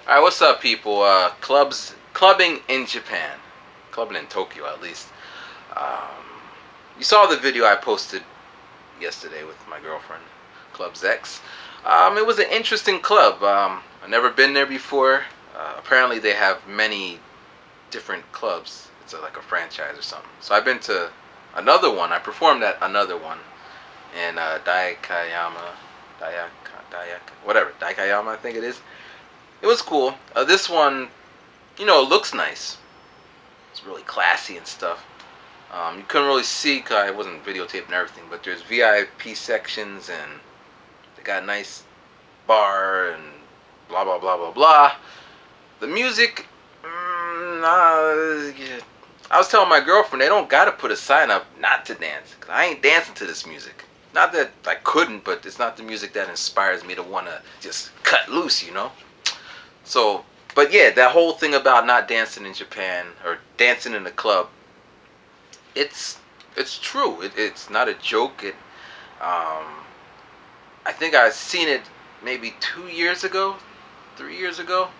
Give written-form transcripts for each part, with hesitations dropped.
Alright, what's up, people? Clubbing in Japan. Clubbing in Tokyo, at least. Um, you saw the video I posted yesterday with my girlfriend, Club's X. It was an interesting club. I've never been there before. Apparently, they have many different clubs. It's like a franchise or something. So I've been to another one. I performed at another one in Daikayama, I think it is. It was cool. This one, it looks nice. It's really classy and stuff. You couldn't really see because I wasn't videotaping everything, but there's VIP sections and they got a nice bar and blah blah blah blah blah. The music, yeah. I was telling my girlfriend they don't gotta put a sign up not to dance, cause I ain't dancing to this music. Not that I couldn't, but it's not the music that inspires me to wanna just cut loose, So, but yeah, that whole thing about not dancing in Japan or dancing in the club, it's true. It's not a joke. I think I seen it maybe 2 years ago, 3 years ago,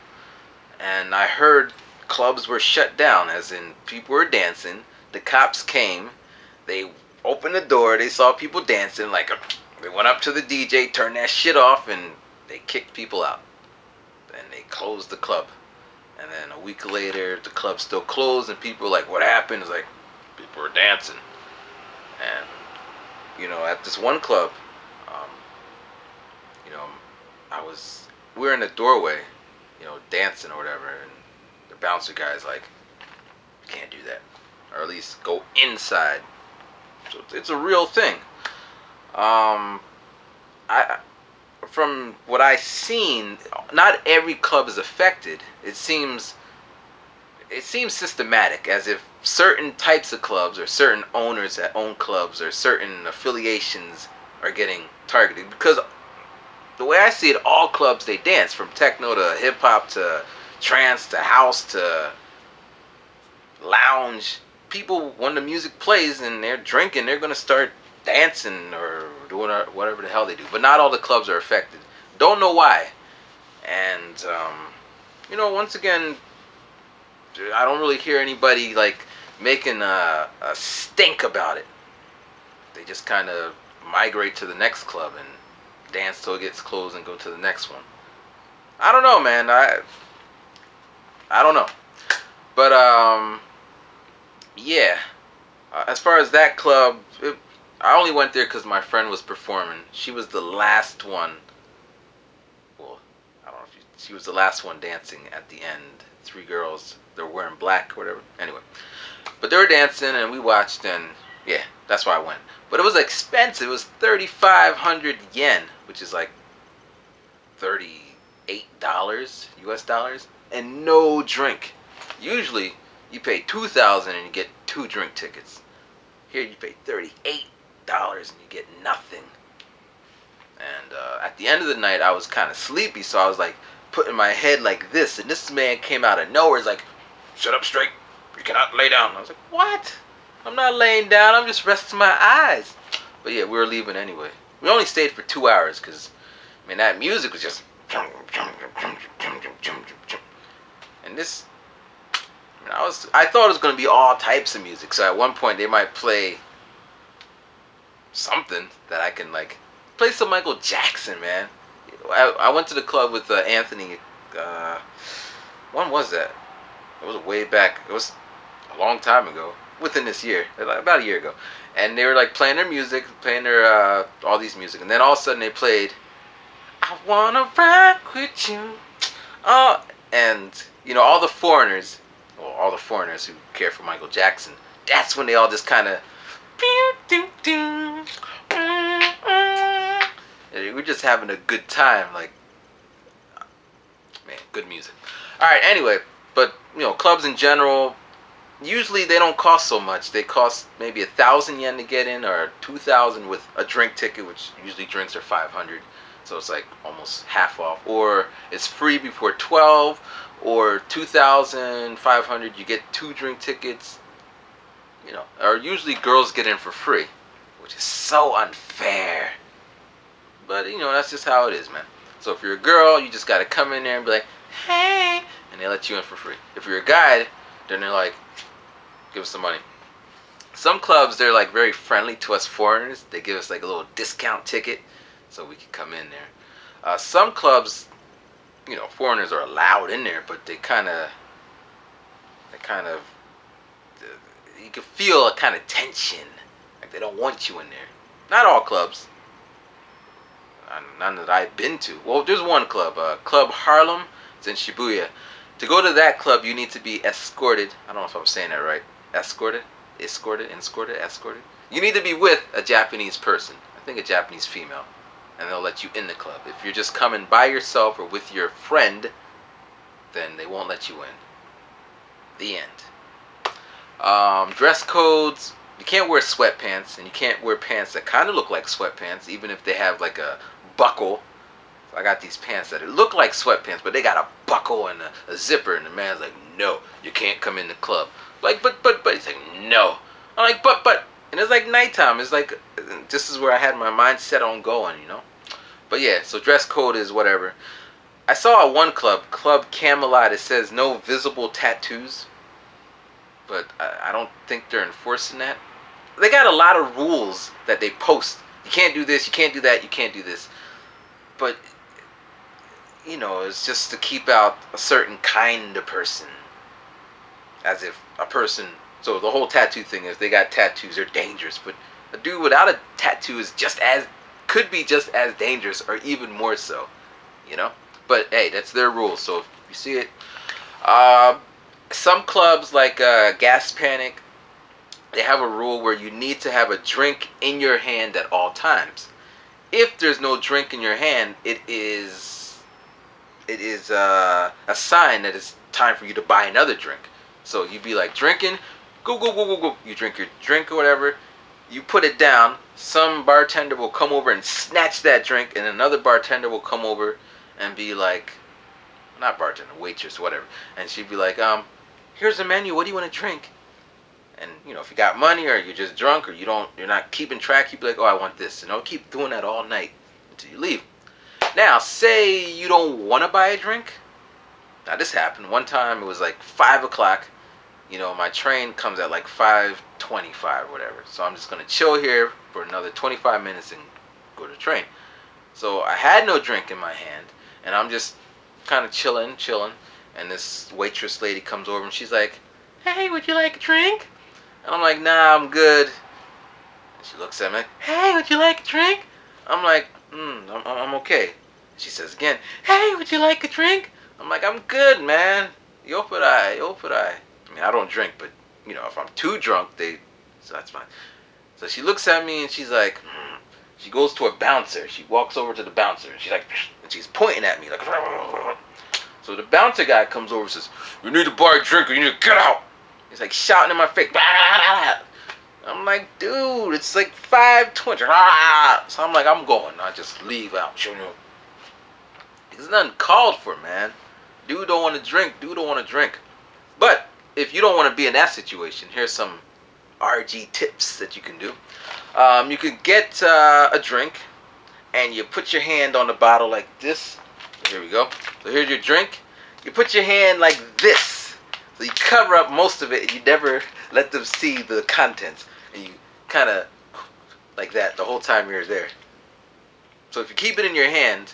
and I heard clubs were shut down, as in people were dancing. The cops came, they opened the door, they saw people dancing, they went up to the DJ, turned that shit off, and they kicked people out. And they closed the club. And then a week later, the club still closed, and people were like, what happened? It's like, people were dancing. And, at this one club, we were in the doorway, dancing or whatever, and the bouncer guy's like, you can't do that. Or at least go inside. So it's a real thing. From what I've seen, not every club is affected. It seems systematic, as if certain types of clubs or certain owners that own clubs or certain affiliations are getting targeted. Because the way I see it, all clubs, they dance, from techno to hip hop to trance to house to lounge. People, when the music plays and they're drinking, they're going to start dancing or doing whatever the hell they do. But not all the clubs are affected. Don't know why. And, once again, I don't really hear anybody, making a stink about it. They just kind of migrate to the next club and dance till it gets closed and go to the next one. I don't know, man. I don't know. But, yeah. As far as that club, I only went there because my friend was performing. She was the last one. Well, I don't know if she was the last one dancing at the end. 3 girls, they were wearing black or whatever. Anyway, but they were dancing and we watched, and yeah, that's why I went. But it was expensive. It was 3,500 yen, which is like $38 US dollars, and no drink. Usually you pay $2,000 and you get 2 drink tickets. Here you pay $38 and you get nothing. And at the end of the night, I was kind of sleepy, so I was like putting my head like this, and this man came out of nowhere. He's like, "Sit up straight. You cannot lay down." I was like, "What? I'm not laying down. I'm just resting my eyes." But yeah, we were leaving anyway. We only stayed for 2 hours because, that music was just, and this, I thought it was gonna be all types of music. So at one point they might play something that I can play some Michael Jackson, man. I went to the club with Anthony. When was that? It was way back. It was a long time ago. Within this year, about a year ago, and they were playing their music, playing their all these music, and then all of a sudden they played "I Wanna Rock With You." And all the foreigners, all the foreigners who care for Michael Jackson, that's when they all just kind of, we're just having a good time, man, good music. All right, anyway, but clubs in general, usually they don't cost so much. They cost maybe 1,000 yen to get in, or 2,000 with a drink ticket, which usually drinks are 500, so it's almost half off. Or it's free before 12, or 2,500 you get 2 drink tickets. Or usually girls get in for free, which is so unfair. But that's just how it is, man. So if you're a girl, you just gotta come in there and be like, hey, and they let you in for free. If you're a guide, then they're like, give us some money. Some clubs, they're like very friendly to us foreigners. They give us like a little discount ticket so we can come in there. Some clubs, foreigners are allowed in there, but they kind of, you can feel a kind of tension, like they don't want you in there. Not all clubs, none that I've been to. Well, there's one club, Club Harlem. It's in Shibuya. To go to that club, you need to be escorted. I don't know if I'm saying that right. Escorted. You need to be with a Japanese person. I think a Japanese female. And they'll let you in the club. If you're just coming by yourself or with your friend, then they won't let you in. The end. Dress codes. You can't wear sweatpants. And you can't wear pants that kind of look like sweatpants, even if they have like a buckle. So I got these pants that look like sweatpants, but they got a buckle and a zipper. And the man's like, no, you can't come in the club. Like, but, he's like, no. I'm like, but, and it's like nighttime. It's like, this is where I had my mind set on going, But yeah, so dress code is whatever. I saw at one club, Club Camelot, it says no visible tattoos. But I don't think they're enforcing that. They got a lot of rules that they post. You can't do this, you can't do that, you can't do this. But, it's just to keep out a certain kind of person. As if a person, so the whole tattoo thing is they got tattoos, they're dangerous, but a dude without a tattoo is could be just as dangerous or even more so, But hey, that's their rules, so if you see it. Some clubs like Gas Panic, they have a rule where you need to have a drink in your hand at all times. If there's no drink in your hand, it is a sign that it's time for you to buy another drink. So you'd be like drinking, go. You drink your drink or whatever. You put it down. Some bartender will come over and snatch that drink, and another bartender will come over and be like, not bartender, waitress, whatever. And she'd be like, here's the menu. What do you want to drink? And if you got money or you're just drunk or you're not keeping track, you'd be like, oh, I want this, and I'll keep doing that all night until you leave. Now, say you don't want to buy a drink. Now this happened one time. It was like 5 o'clock. My train comes at like 5:25 or whatever. So I'm just going to chill here for another 25 minutes and go to the train. So I had no drink in my hand. And I'm just kind of chilling. And this waitress lady comes over and she's like, hey, would you like a drink? And I'm like, nah, I'm good. And she looks at me like, hey, would you like a drink? I'm like, I'm okay. She says again, hey, would you like a drink? I'm like, I'm good, man. Yo por ahí. I mean, I don't drink, but, if I'm too drunk, so that's fine. So she looks at me and she's like, she goes to a bouncer. She walks over to the bouncer and she's like, and she's pointing at me like, so the bouncer guy comes over and says, you need to buy a drink or you need to get out. He's like shouting in my face. I'm like, dude, it's like 5:20. So I'm like, I'm going. I just leave out. It's nothing called for, man. Dude don't want to drink. But if you don't want to be in that situation, here's some RG tips that you can do. You can get a drink and you put your hand on the bottle like this. Here we go. So here's your drink. You put your hand like this. So you cover up most of it and you never let them see the contents. And you kind of like that the whole time you're there. So if you keep it in your hand,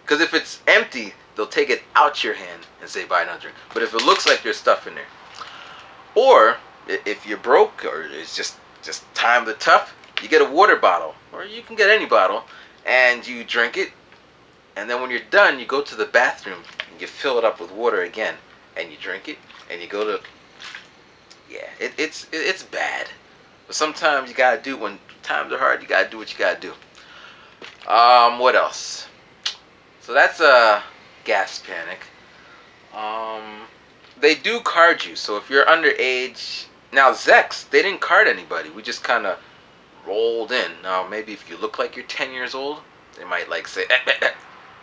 because if it's empty, they'll take it out your hand and say buy another drink. But if it looks like there's stuff in there, or if you're broke or it's just time to tough, you get a water bottle, or you can get any bottle, and you drink it, and then when you're done, you go to the bathroom and you fill it up with water again, and you drink it, and you go to, yeah, it's bad, but sometimes you gotta do, when times are hard, you gotta do what you gotta do. What else? So that's a Gas Panic. They do card you, so if you're underage, now Zex, they didn't card anybody. We just kind of rolled in. Now maybe if you look like you're 10 years old, they might like say,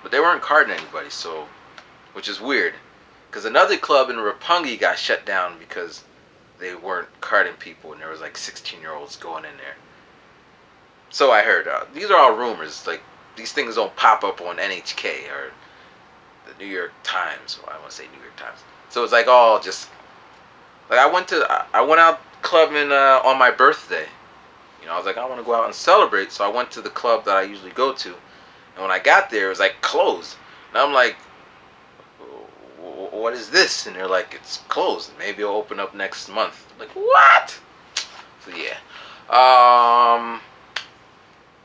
but they weren't carding anybody, so, which is weird, because another club in Roppongi got shut down because they weren't carding people, and there was like 16-year-olds going in there. So I heard. These are all rumors. Like, these things don't pop up on NHK, or the New York Times. Well, I want to say New York Times. So it's like all just like I went out clubbing on my birthday. You know, I was like, I want to go out and celebrate, so I went to the club that I usually go to. And when I got there, it was like closed. And I'm like, what is this? And they're like, it's closed. Maybe it'll open up next month. I'm like, what? So yeah.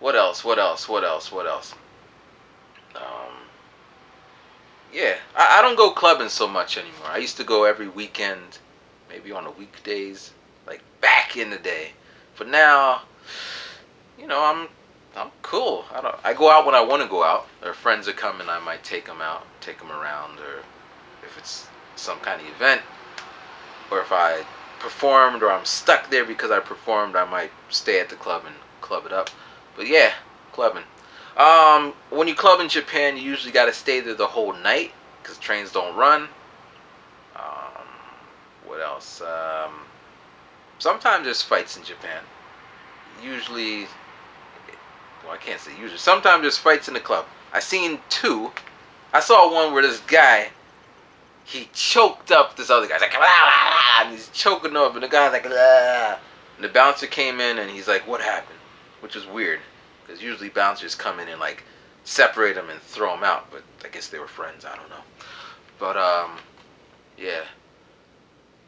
What else? What else? What else? What else? Yeah, I don't go clubbing so much anymore. I used to go every weekend, maybe on the weekdays, like back in the day. But now, you know, I'm cool. I go out when I want to go out. Or friends are coming, I might take them out, take them around, or if it's some kind of event, or if I performed or I'm stuck there because I performed, I might stay at the club and club it up. But yeah, clubbing. When you club in Japan, you usually got to stay there the whole night because trains don't run. What else? Sometimes there's fights in Japan. Usually, well, I can't say usually. Sometimes there's fights in the club. I seen two. I saw one where this guy, he choked up this other guy. He's like, and he's choking up, and the guy's like, and the bouncer came in, and he's like, what happened? Which is weird, because usually bouncers come in and like separate them and throw them out, but I guess they were friends. I don't know. But yeah.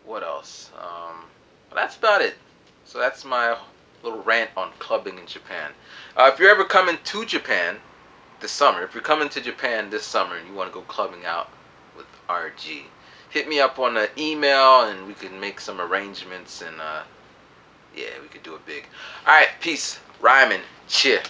What else? Well, that's about it. So that's my little rant on clubbing in Japan. If you're ever coming to Japan this summer, if you're coming to Japan this summer and you want to go clubbing out with RG, hit me up on the email and we can make some arrangements and yeah, we could do it big. All right, peace. Rhyming. Cheer.